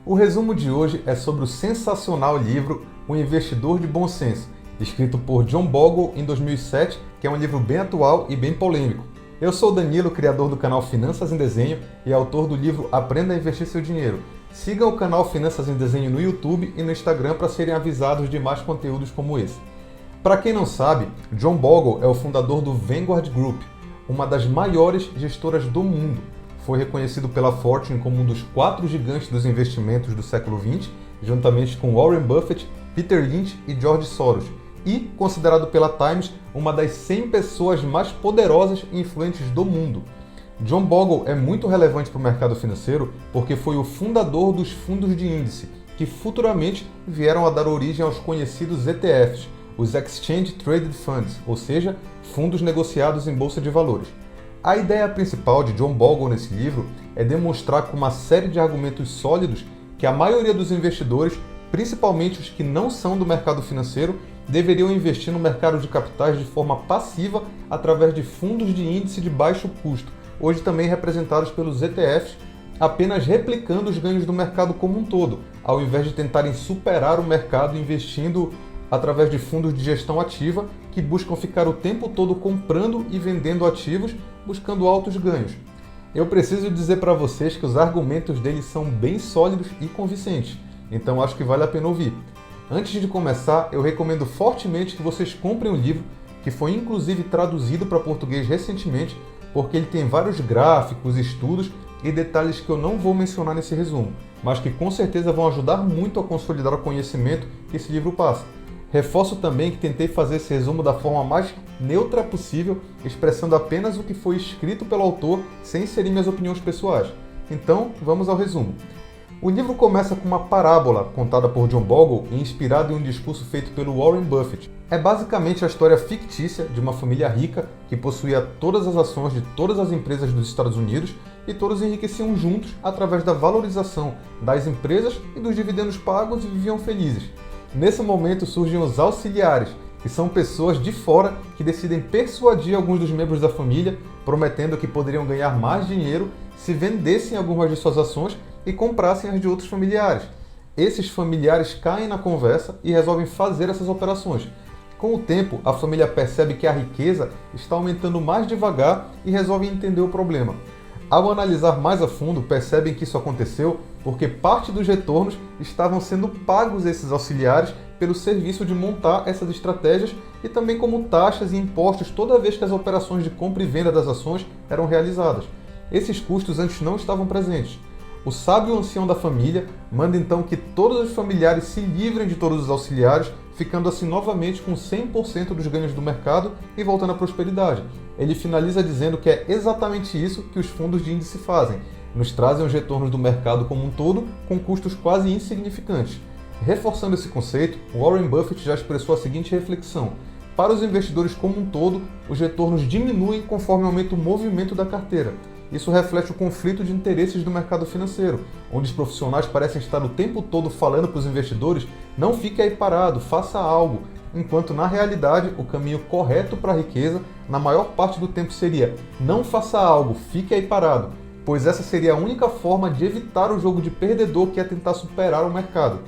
O resumo de hoje é sobre o sensacional livro O Investidor de Bom Senso, escrito por John Bogle em 2007, que é um livro bem atual e bem polêmico. Eu sou o Danilo, criador do canal Finanças em Desenho e autor do livro Aprenda a Investir Seu Dinheiro. Siga o canal Finanças em Desenho no YouTube e no Instagram para serem avisados de mais conteúdos como esse. Para quem não sabe, John Bogle é o fundador do Vanguard Group, uma das maiores gestoras do mundo. Foi reconhecido pela Fortune como um dos 4 gigantes dos investimentos do século XX, juntamente com Warren Buffett, Peter Lynch e George Soros, e considerado pela Times uma das 100 pessoas mais poderosas e influentes do mundo. John Bogle é muito relevante para o mercado financeiro porque foi o fundador dos fundos de índice, que futuramente vieram a dar origem aos conhecidos ETFs, os Exchange Traded Funds, ou seja, fundos negociados em bolsa de valores. A ideia principal de John Bogle nesse livro é demonstrar com uma série de argumentos sólidos que a maioria dos investidores, principalmente os que não são do mercado financeiro, deveriam investir no mercado de capitais de forma passiva através de fundos de índice de baixo custo, hoje também representados pelos ETFs, apenas replicando os ganhos do mercado como um todo, ao invés de tentarem superar o mercado investindo através de fundos de gestão ativa que buscam ficar o tempo todo comprando e vendendo ativos, buscando altos ganhos. Eu preciso dizer para vocês que os argumentos deles são bem sólidos e convincentes, então acho que vale a pena ouvir. Antes de começar, eu recomendo fortemente que vocês comprem o livro, que foi inclusive traduzido para português recentemente, porque ele tem vários gráficos, estudos e detalhes que eu não vou mencionar nesse resumo, mas que com certeza vão ajudar muito a consolidar o conhecimento que esse livro passa. Reforço também que tentei fazer esse resumo da forma mais neutra possível, expressando apenas o que foi escrito pelo autor, sem inserir minhas opiniões pessoais. Então, vamos ao resumo. O livro começa com uma parábola contada por John Bogle e inspirado em um discurso feito pelo Warren Buffett. É basicamente a história fictícia de uma família rica que possuía todas as ações de todas as empresas dos Estados Unidos e todos enriqueciam juntos através da valorização das empresas e dos dividendos pagos e viviam felizes. Nesse momento surgem os auxiliares, que são pessoas de fora que decidem persuadir alguns dos membros da família, prometendo que poderiam ganhar mais dinheiro se vendessem algumas de suas ações e comprassem as de outros familiares. Esses familiares caem na conversa e resolvem fazer essas operações. Com o tempo, a família percebe que a riqueza está aumentando mais devagar e resolve entender o problema. Ao analisar mais a fundo, percebem que isso aconteceu porque parte dos retornos estavam sendo pagos a esses auxiliares pelo serviço de montar essas estratégias e também como taxas e impostos toda vez que as operações de compra e venda das ações eram realizadas. Esses custos antes não estavam presentes. O sábio ancião da família manda então que todos os familiares se livrem de todos os auxiliares, ficando assim novamente com 100% dos ganhos do mercado e voltando à prosperidade. Ele finaliza dizendo que é exatamente isso que os fundos de índice fazem, nos trazem os retornos do mercado como um todo com custos quase insignificantes. Reforçando esse conceito, Warren Buffett já expressou a seguinte reflexão: para os investidores como um todo, os retornos diminuem conforme aumenta o movimento da carteira. Isso reflete o conflito de interesses do mercado financeiro, onde os profissionais parecem estar o tempo todo falando para os investidores: não fique aí parado, faça algo, enquanto na realidade o caminho correto para a riqueza, na maior parte do tempo seria: não faça algo, fique aí parado, pois essa seria a única forma de evitar o jogo de perdedor que é tentar superar o mercado.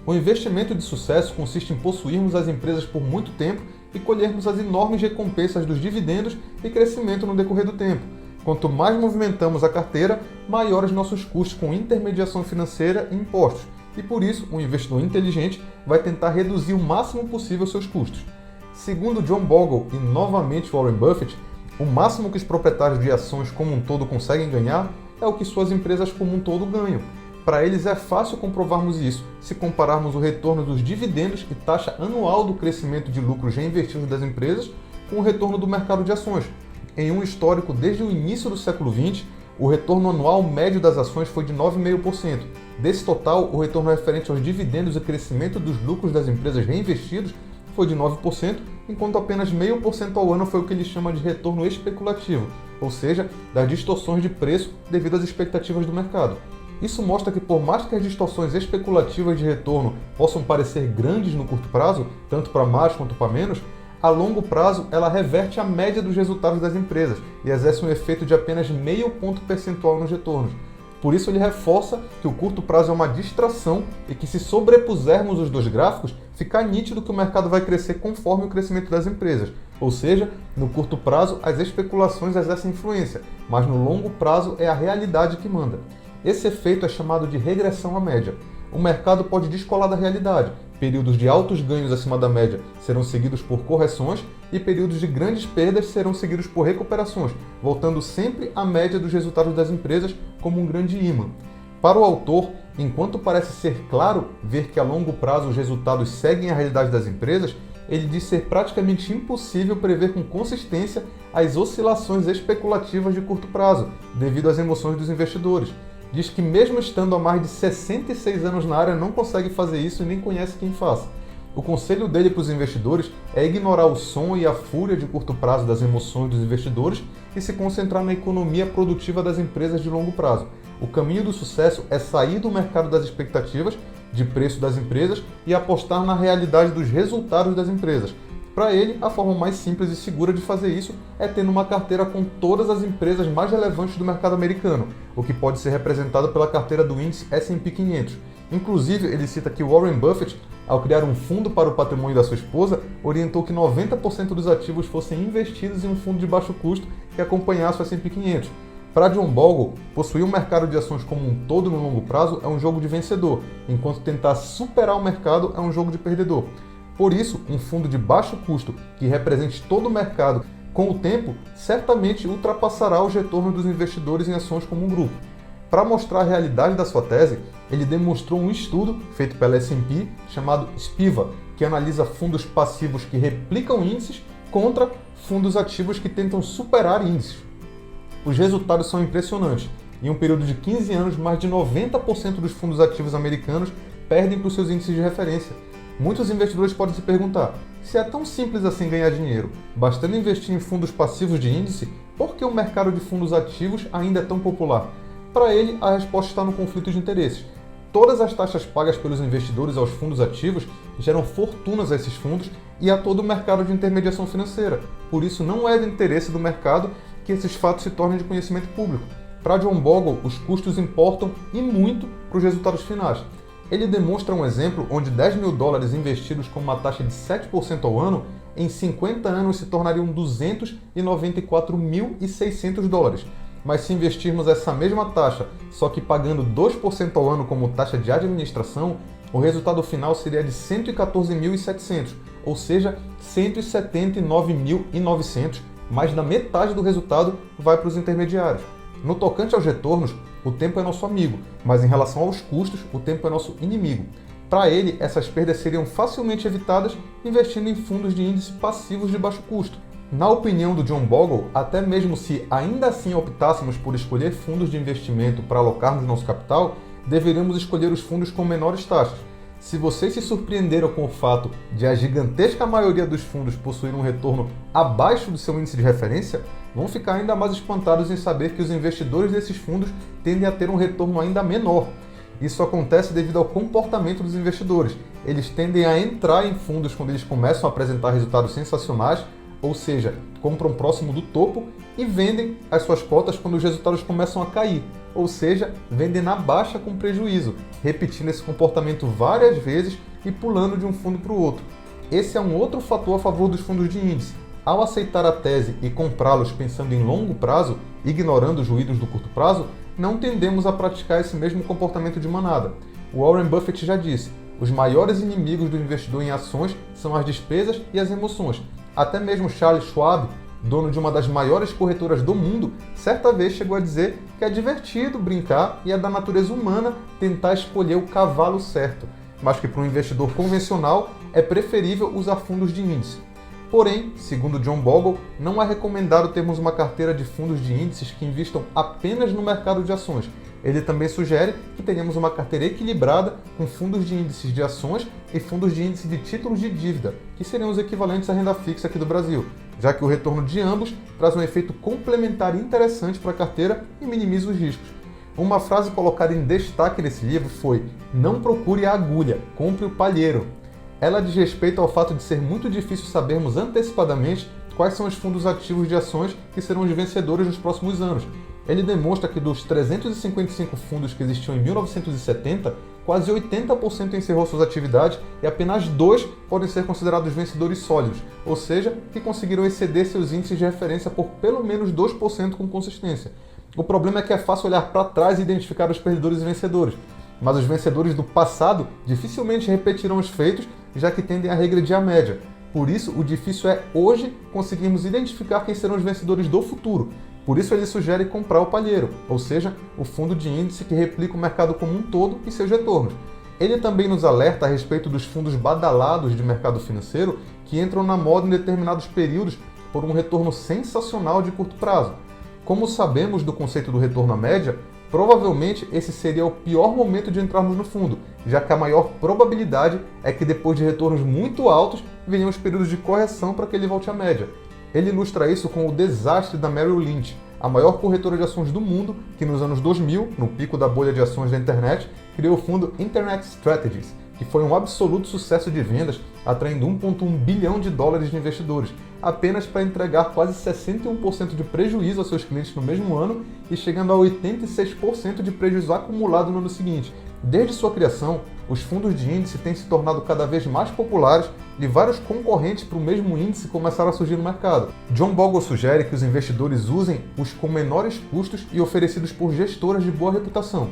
O investimento de sucesso consiste em possuirmos as empresas por muito tempo e colhermos as enormes recompensas dos dividendos e crescimento no decorrer do tempo. Quanto mais movimentamos a carteira, maiores nossos custos com intermediação financeira e impostos. E por isso, um investidor inteligente vai tentar reduzir o máximo possível seus custos. Segundo John Bogle e novamente Warren Buffett, o máximo que os proprietários de ações como um todo conseguem ganhar é o que suas empresas como um todo ganham. Para eles é fácil comprovarmos isso se compararmos o retorno dos dividendos e taxa anual do crescimento de lucros reinvestidos das empresas com o retorno do mercado de ações. Em um histórico desde o início do século XX, o retorno anual médio das ações foi de 9,5%. Desse total, o retorno referente aos dividendos e crescimento dos lucros das empresas reinvestidos foi de 9%, enquanto apenas 0,5% ao ano foi o que ele chama de retorno especulativo, ou seja, das distorções de preço devido às expectativas do mercado. Isso mostra que por mais que as distorções especulativas de retorno possam parecer grandes no curto prazo, tanto para mais quanto para menos, a longo prazo ela reverte a média dos resultados das empresas e exerce um efeito de apenas 0,5 ponto percentual nos retornos. Por isso ele reforça que o curto prazo é uma distração e que, se sobrepusermos os dois gráficos, fica nítido que o mercado vai crescer conforme o crescimento das empresas. Ou seja, no curto prazo as especulações exercem influência, mas no longo prazo é a realidade que manda. Esse efeito é chamado de regressão à média. O mercado pode descolar da realidade. Períodos de altos ganhos acima da média serão seguidos por correções e períodos de grandes perdas serão seguidos por recuperações, voltando sempre à média dos resultados das empresas como um grande imã. Para o autor, enquanto parece ser claro ver que a longo prazo os resultados seguem a realidade das empresas, ele diz ser praticamente impossível prever com consistência as oscilações especulativas de curto prazo, devido às emoções dos investidores. Diz que mesmo estando há mais de 66 anos na área não consegue fazer isso e nem conhece quem faça. O conselho dele para os investidores é ignorar o som e a fúria de curto prazo das emoções dos investidores e se concentrar na economia produtiva das empresas de longo prazo. O caminho do sucesso é sair do mercado das expectativas, de preço das empresas e apostar na realidade dos resultados das empresas. Para ele, a forma mais simples e segura de fazer isso é tendo uma carteira com todas as empresas mais relevantes do mercado americano, o que pode ser representado pela carteira do índice S&P 500. Inclusive, ele cita que Warren Buffett, ao criar um fundo para o patrimônio da sua esposa, orientou que 90% dos ativos fossem investidos em um fundo de baixo custo que acompanhasse o S&P 500. Para John Bogle, possuir um mercado de ações como um todo no longo prazo é um jogo de vencedor, enquanto tentar superar o mercado é um jogo de perdedor. Por isso, um fundo de baixo custo que represente todo o mercado, com o tempo, certamente ultrapassará os retornos dos investidores em ações como um grupo. Para mostrar a realidade da sua tese, ele demonstrou um estudo feito pela S&P chamado SPIVA, que analisa fundos passivos que replicam índices contra fundos ativos que tentam superar índices. Os resultados são impressionantes. Em um período de 15 anos, mais de 90% dos fundos ativos americanos perdem para os seus índices de referência. Muitos investidores podem se perguntar, se é tão simples assim ganhar dinheiro, bastando investir em fundos passivos de índice, por que o mercado de fundos ativos ainda é tão popular? Para ele, a resposta está no conflito de interesses. Todas as taxas pagas pelos investidores aos fundos ativos geram fortunas a esses fundos e a todo o mercado de intermediação financeira. Por isso, não é do interesse do mercado que esses fatos se tornem de conhecimento público. Para John Bogle, os custos importam e muito para os resultados finais. Ele demonstra um exemplo onde $10 mil investidos com uma taxa de 7% ao ano, em 50 anos se tornariam $294.600. Mas se investirmos essa mesma taxa, só que pagando 2% ao ano como taxa de administração, o resultado final seria de 114.700, ou seja, 179.900, mais da metade do resultado vai para os intermediários. No tocante aos retornos, o tempo é nosso amigo, mas em relação aos custos, o tempo é nosso inimigo. Para ele, essas perdas seriam facilmente evitadas investindo em fundos de índice passivos de baixo custo. Na opinião do John Bogle, até mesmo se ainda assim optássemos por escolher fundos de investimento para alocarmos nosso capital, deveríamos escolher os fundos com menores taxas. Se vocês se surpreenderam com o fato de a gigantesca maioria dos fundos possuir um retorno abaixo do seu índice de referência, vão ficar ainda mais espantados em saber que os investidores desses fundos tendem a ter um retorno ainda menor. Isso acontece devido ao comportamento dos investidores. Eles tendem a entrar em fundos quando eles começam a apresentar resultados sensacionais, ou seja, compram próximo do topo e vendem as suas cotas quando os resultados começam a cair, ou seja, vendem na baixa com prejuízo, repetindo esse comportamento várias vezes e pulando de um fundo para o outro. Esse é um outro fator a favor dos fundos de índice. Ao aceitar a tese e comprá-los pensando em longo prazo, ignorando os ruídos do curto prazo, não tendemos a praticar esse mesmo comportamento de manada. Warren Buffett já disse, os maiores inimigos do investidor em ações são as despesas e as emoções. Até mesmo Charles Schwab, dono de uma das maiores corretoras do mundo, certa vez chegou a dizer que é divertido brincar e é da natureza humana tentar escolher o cavalo certo, mas que para um investidor convencional é preferível usar fundos de índice. Porém, segundo John Bogle, não é recomendado termos uma carteira de fundos de índices que investam apenas no mercado de ações. Ele também sugere que tenhamos uma carteira equilibrada com fundos de índices de ações e fundos de índice de títulos de dívida, que seriam os equivalentes à renda fixa aqui do Brasil, já que o retorno de ambos traz um efeito complementar interessante para a carteira e minimiza os riscos. Uma frase colocada em destaque nesse livro foi: "Não procure a agulha, compre o palheiro". Ela diz respeito ao fato de ser muito difícil sabermos antecipadamente quais são os fundos ativos de ações que serão os vencedores nos próximos anos. Ele demonstra que dos 355 fundos que existiam em 1970, quase 80% encerrou suas atividades e apenas 2 podem ser considerados vencedores sólidos, ou seja, que conseguiram exceder seus índices de referência por pelo menos 2% com consistência. O problema é que é fácil olhar para trás e identificar os perdedores e vencedores, mas os vencedores do passado dificilmente repetirão os feitos, já que tendem a regredir à média. Por isso, o difícil é hoje conseguirmos identificar quem serão os vencedores do futuro. Por isso ele sugere comprar o palheiro, ou seja, o fundo de índice que replica o mercado como um todo e seus retornos. Ele também nos alerta a respeito dos fundos badalados de mercado financeiro que entram na moda em determinados períodos por um retorno sensacional de curto prazo. Como sabemos do conceito do retorno à média, provavelmente esse seria o pior momento de entrarmos no fundo, já que a maior probabilidade é que depois de retornos muito altos venham os períodos de correção para que ele volte à média. Ele ilustra isso com o desastre da Merrill Lynch, a maior corretora de ações do mundo, que nos anos 2000, no pico da bolha de ações da internet, criou o fundo Internet Strategies, que foi um absoluto sucesso de vendas, atraindo 1,1 bilhão de dólares de investidores, apenas para entregar quase 61% de prejuízo aos seus clientes no mesmo ano e chegando a 86% de prejuízo acumulado no ano seguinte. Desde sua criação, os fundos de índice têm se tornado cada vez mais populares e vários concorrentes para o mesmo índice começaram a surgir no mercado. John Bogle sugere que os investidores usem os com menores custos e oferecidos por gestoras de boa reputação.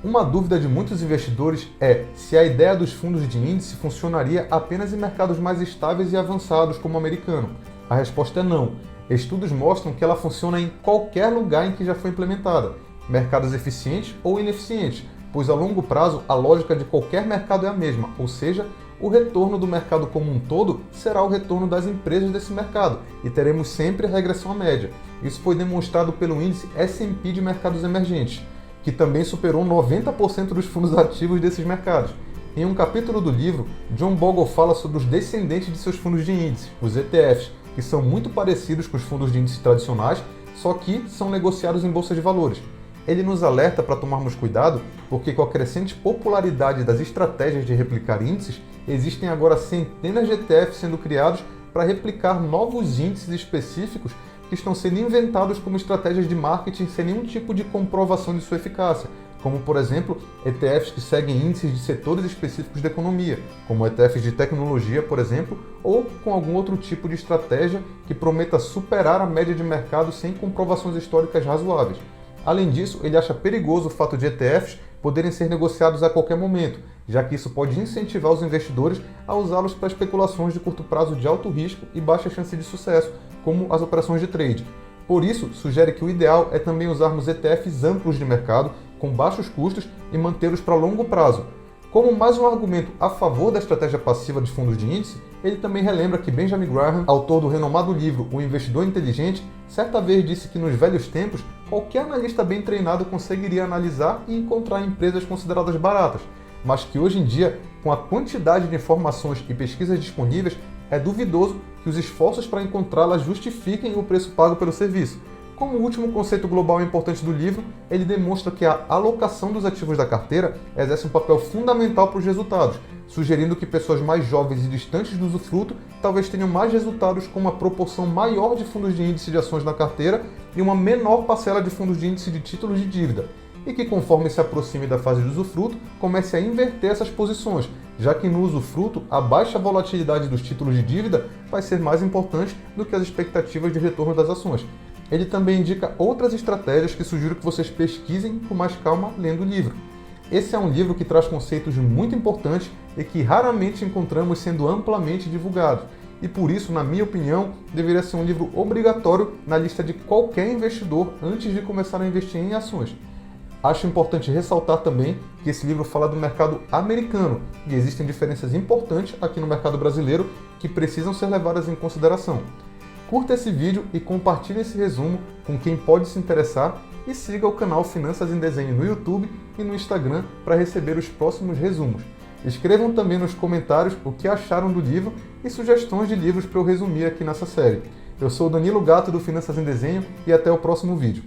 Uma dúvida de muitos investidores é se a ideia dos fundos de índice funcionaria apenas em mercados mais estáveis e avançados como o americano. A resposta é não. Estudos mostram que ela funciona em qualquer lugar em que já foi implementada, mercados eficientes ou ineficientes, pois a longo prazo a lógica de qualquer mercado é a mesma, ou seja, o retorno do mercado como um todo será o retorno das empresas desse mercado e teremos sempre a regressão à média. Isso foi demonstrado pelo índice S&P de mercados emergentes, que também superou 90% dos fundos ativos desses mercados. Em um capítulo do livro, John Bogle fala sobre os descendentes de seus fundos de índice, os ETFs, que são muito parecidos com os fundos de índice tradicionais, só que são negociados em bolsas de valores. Ele nos alerta para tomarmos cuidado, porque com a crescente popularidade das estratégias de replicar índices, existem agora centenas de ETFs sendo criados para replicar novos índices específicos que estão sendo inventados como estratégias de marketing sem nenhum tipo de comprovação de sua eficácia, como, por exemplo, ETFs que seguem índices de setores específicos da economia, como ETFs de tecnologia, por exemplo, ou com algum outro tipo de estratégia que prometa superar a média de mercado sem comprovações históricas razoáveis. Além disso, ele acha perigoso o fato de ETFs poderem ser negociados a qualquer momento, já que isso pode incentivar os investidores a usá-los para especulações de curto prazo de alto risco e baixa chance de sucesso, como as operações de trade. Por isso, sugere que o ideal é também usarmos ETFs amplos de mercado, com baixos custos e mantê-los para longo prazo. Como mais um argumento a favor da estratégia passiva de fundos de índice, ele também relembra que Benjamin Graham, autor do renomado livro O Investidor Inteligente, certa vez disse que nos velhos tempos, qualquer analista bem treinado conseguiria analisar e encontrar empresas consideradas baratas, mas que hoje em dia, com a quantidade de informações e pesquisas disponíveis, é duvidoso que os esforços para encontrá-las justifiquem o preço pago pelo serviço. Como último conceito global importante do livro, ele demonstra que a alocação dos ativos da carteira exerce um papel fundamental para os resultados, sugerindo que pessoas mais jovens e distantes do usufruto talvez tenham mais resultados com uma proporção maior de fundos de índice de ações na carteira e uma menor parcela de fundos de índice de títulos de dívida, e que conforme se aproxime da fase de usufruto, comece a inverter essas posições, já que no usufruto a baixa volatilidade dos títulos de dívida vai ser mais importante do que as expectativas de retorno das ações. Ele também indica outras estratégias que sugiro que vocês pesquisem com mais calma lendo o livro. Esse é um livro que traz conceitos muito importantes e que raramente encontramos sendo amplamente divulgados, e por isso, na minha opinião, deveria ser um livro obrigatório na lista de qualquer investidor antes de começar a investir em ações. Acho importante ressaltar também que esse livro fala do mercado americano e existem diferenças importantes aqui no mercado brasileiro que precisam ser levadas em consideração. Curta esse vídeo e compartilhe esse resumo com quem pode se interessar e siga o canal Finanças em Desenho no YouTube e no Instagram para receber os próximos resumos. Escrevam também nos comentários o que acharam do livro e sugestões de livros para eu resumir aqui nessa série. Eu sou o Danilo Gatto do Finanças em Desenho e até o próximo vídeo.